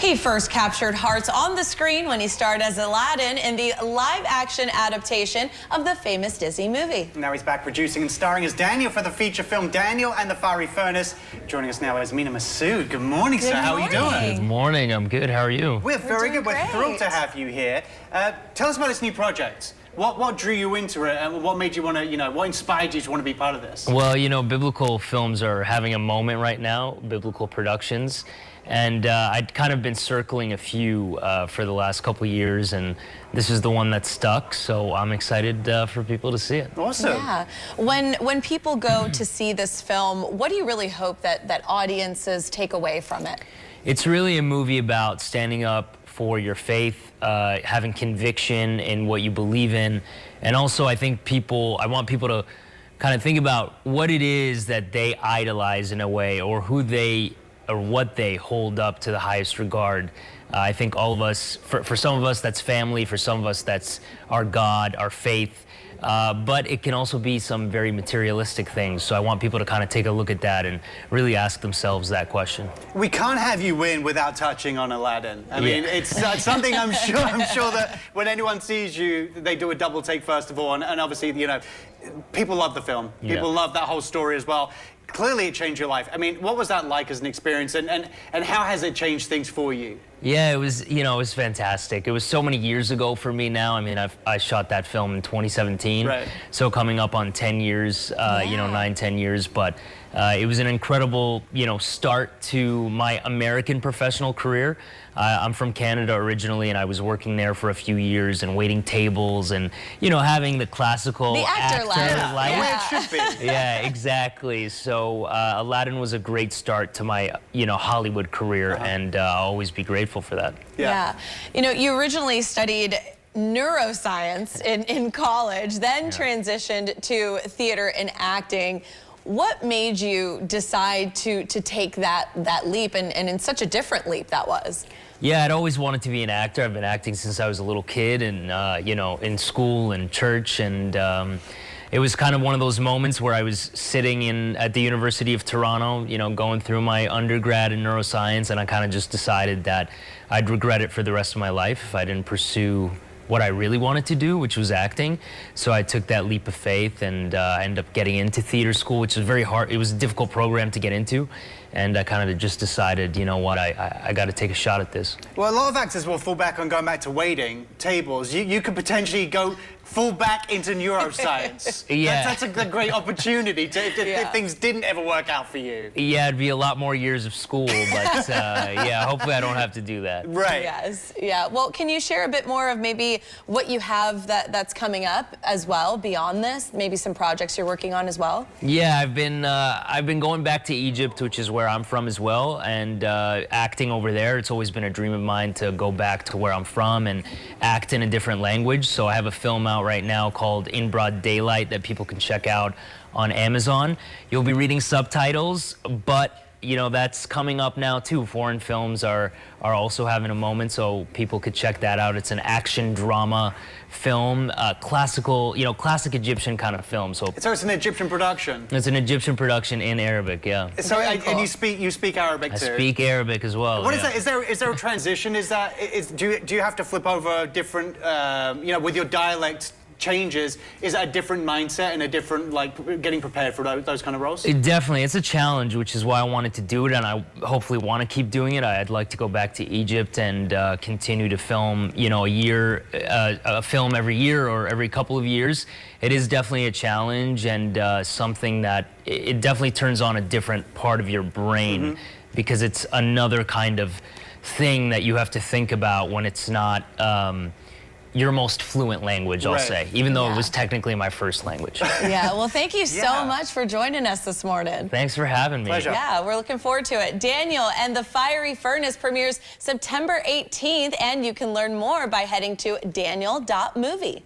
He first captured hearts on the screen when he starred as Aladdin in the live-action adaptation of the famous Disney movie. Now he's back producing and starring as Daniel for the feature film Daniel and the Fiery Furnace. Joining us now is Mena Massoud. Good morning, sir. How are you doing? Good morning. I'm good. How are you? We're very good. Great. We're thrilled to have you here. Tell us about this new project. What drew you into it, and what made you want to, what inspired you to want to be part of this? Well, biblical films are having a moment right now, biblical productions. And I'd kind of been circling a few for the last couple years, and this is the one that stuck, so I'm excited for people to see it. Awesome. Yeah. When people go to see this film, what do you really hope that audiences take away from it? It's really a movie about standing up for your faith, having conviction in what you believe in, and also I want people to kind of think about what it is that they idolize in a way, or what they hold up to the highest regard. I think all of us, for some of us that's family, for some of us that's our God, our faith, but it can also be some very materialistic things. So I want people to kind of take a look at that and really ask themselves that question. We can't have you win without touching on Aladdin. I mean, it's something I'm sure that when anyone sees you, they do a double take first of all, and obviously, people love the film. People love that whole story as well. Clearly it changed your life. I mean, what was that like as an experience, and how has it changed things for you? Yeah, it was, it was fantastic. It was so many years ago for me now. I mean, I shot that film in 2017. Right. So coming up on 10 years, 9, 10 years, but it was an incredible, start to my American professional career. I'm from Canada originally, and I was working there for a few years and waiting tables and, having the classical actor life. Yeah, it should be. Yeah, exactly. So Aladdin was a great start to my, Hollywood career, and I'll always be grateful for that. Yeah. You originally studied neuroscience in college, then transitioned to theater and acting. What made you decide to take that leap, and in such a different leap that was? Yeah, I'd always wanted to be an actor. I've been acting since I was a little kid, and in school and church, and it was kind of one of those moments where I was sitting at the University of Toronto, going through my undergrad in neuroscience, and I kind of just decided that I'd regret it for the rest of my life if I didn't pursue what I really wanted to do, which was acting. So I took that leap of faith, and ended up getting into theater school, which was very hard. It was a difficult program to get into, and I kind of just decided, I got to take a shot at this. Well, a lot of actors will fall back on going back to waiting tables. You could potentially go fall back into neuroscience. Yeah. That's a great opportunity if things didn't ever work out for you. Yeah, it'd be a lot more years of school, but yeah, hopefully I don't have to do that. Right. Yes, yeah. Well, can you share a bit more of maybe what you have that's coming up as well beyond this? Maybe some projects you're working on as well? Yeah, I've been going back to Egypt, which is where I'm from as well, and acting over there. It's always been a dream of mine to go back to where I'm from and act in a different language. So I have a film out right now called In Broad Daylight that people can check out on Amazon. You'll be reading subtitles, but that's coming up now too. Foreign films are also having a moment, so people could check that out. It's an action drama film, classical, classic Egyptian kind of film. So it's an Egyptian production. It's an Egyptian production in Arabic, yeah. So and you speak Arabic too. I speak Arabic as well. What is that? Is there a transition? Do you have to flip over different, with your dialect changes? Is that a different mindset and a different, getting prepared for those kind of roles? Definitely. It's a challenge, which is why I wanted to do it, and I hopefully want to keep doing it. I'd like to go back to Egypt and continue to film, a film every year or every couple of years. It is definitely a challenge, and something that it definitely turns on a different part of your brain, because it's another kind of thing that you have to think about when it's not your most fluent language, I'll say, even though it was technically my first language. Yeah, well, thank you so much for joining us this morning. Thanks for having me. Pleasure. Yeah, we're looking forward to it. Daniel and the Fiery Furnace premieres September 18th, and you can learn more by heading to daniel.movie.